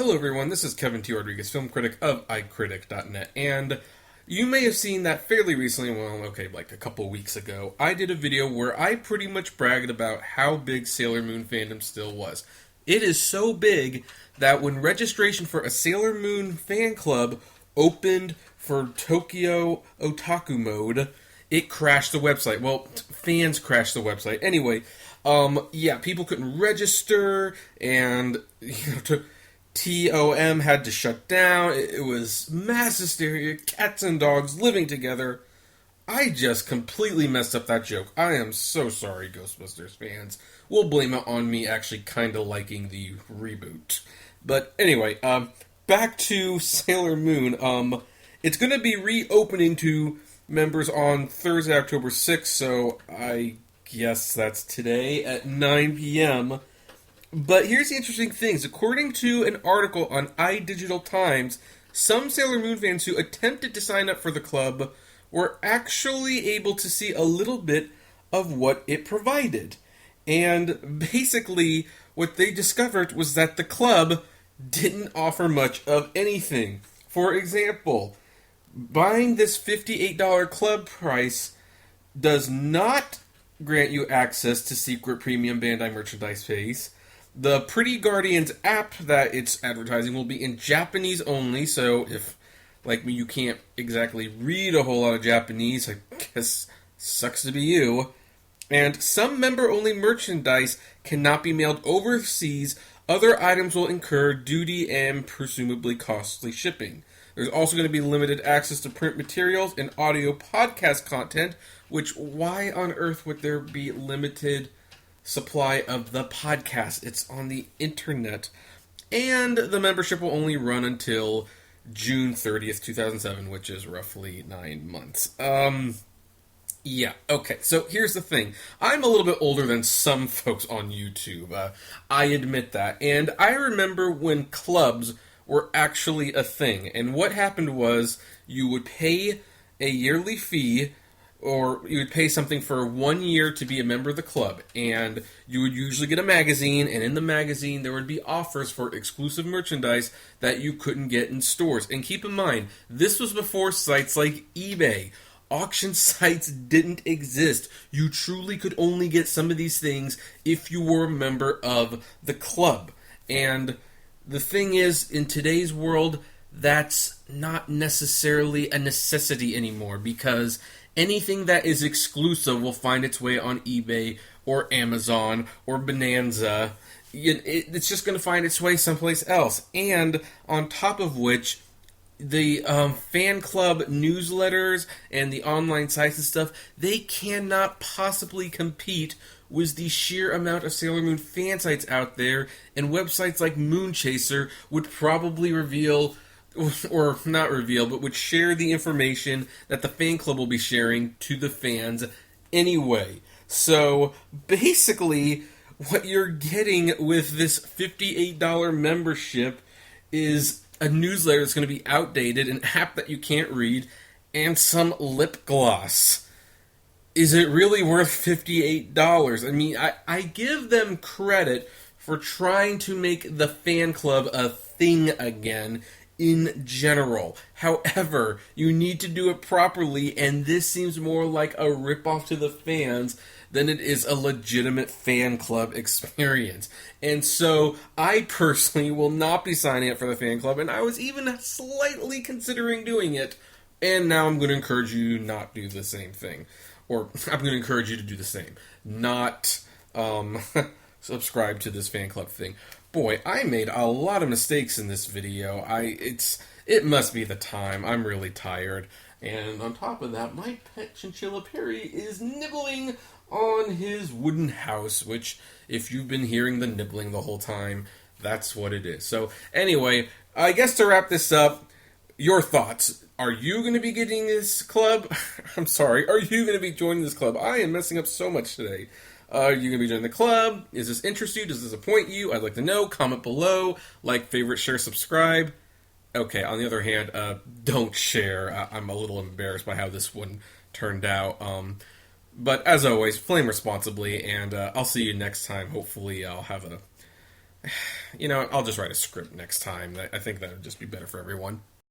Hello everyone, this is Kevin T. Rodriguez, film critic of iCritic.net, and you may have seen that fairly recently, like a couple weeks ago, I did a video where I pretty much bragged about how big Sailor Moon fandom still was. It is so big that when registration for a Sailor Moon fan club opened for Tokyo Otaku Mode, it crashed the website. Well, fans crashed the website. Anyway, people couldn't register, and TOM had to shut down. It was mass hysteria, cats and dogs living together. I just completely messed up that joke. I am so sorry, Ghostbusters fans. We'll blame it on me actually kind of liking the reboot. But anyway, back to Sailor Moon. It's going to be reopening to members on Thursday, October 6th, so I guess that's today at 9 p.m., But here's the interesting things. According to an article on iDigital Times, some Sailor Moon fans who attempted to sign up for the club were actually able to see a little bit of what it provided. And basically, what they discovered was that the club didn't offer much of anything. For example, buying this $58 club price does not grant you access to secret premium Bandai merchandise phase. The Pretty Guardians app that it's advertising will be in Japanese only, so if, like me, you can't exactly read a whole lot of Japanese, I guess sucks to be you. And some member-only merchandise cannot be mailed overseas. Other items will incur duty and presumably costly shipping. There's also going to be limited access to print materials and audio podcast content, which why on earth would there be limited supply of the podcast? It's on the internet. And the membership will only run until June 30th, 2007, which is roughly 9 months. Okay, so here's the thing. I'm a little bit older than some folks on YouTube. I admit that. And I remember when clubs were actually a thing. And what happened was you would pay a yearly fee, or you would pay something for 1 year to be a member of the club, and you would usually get a magazine, and in the magazine there would be offers for exclusive merchandise that you couldn't get in stores. And keep in mind, this was before sites like eBay. Auction sites didn't exist. You truly could only get some of these things if you were a member of the club. And the thing is, in today's world, that's not necessarily a necessity anymore, because anything that is exclusive will find its way on eBay or Amazon or Bonanza. It's just going to find its way someplace else. And on top of which, the fan club newsletters and the online sites and stuff, they cannot possibly compete with the sheer amount of Sailor Moon fan sites out there, and websites like Moonchaser would probably reveal, or not reveal, but would share the information that the fan club will be sharing to the fans anyway. So, basically, what you're getting with this $58 membership is a newsletter that's going to be outdated, an app that you can't read, and some lip gloss. Is it really worth $58? I mean, I give them credit for trying to make the fan club a thing again in general. However, you need to do it properly, and this seems more like a ripoff to the fans than it is a legitimate fan club experience. And so, I personally will not be signing up for the fan club, and I was even slightly considering doing it, and now I'm going to encourage you to not do the same thing. Or, I'm going to encourage you to do the same. Not subscribe to this fan club thing. Boy, I made a lot of mistakes in this video. It must be the time. I'm really tired. And on top of that, my pet chinchilla Perry is nibbling on his wooden house, which, if you've been hearing the nibbling the whole time, that's what it is. So, anyway, I guess to wrap this up, your thoughts. Are you going to be getting this club? I'm sorry. Are you going to be joining this club? I am messing up so much today. Are you going to be joining the club? Is this interest you? Does this disappoint you? I'd like to know. Comment below. Like, favorite, share, subscribe. Okay, on the other hand, don't share. I'm a little embarrassed by how this one turned out. But as always, flame responsibly, and I'll see you next time. Hopefully I'll have I'll just write a script next time. I think that would just be better for everyone.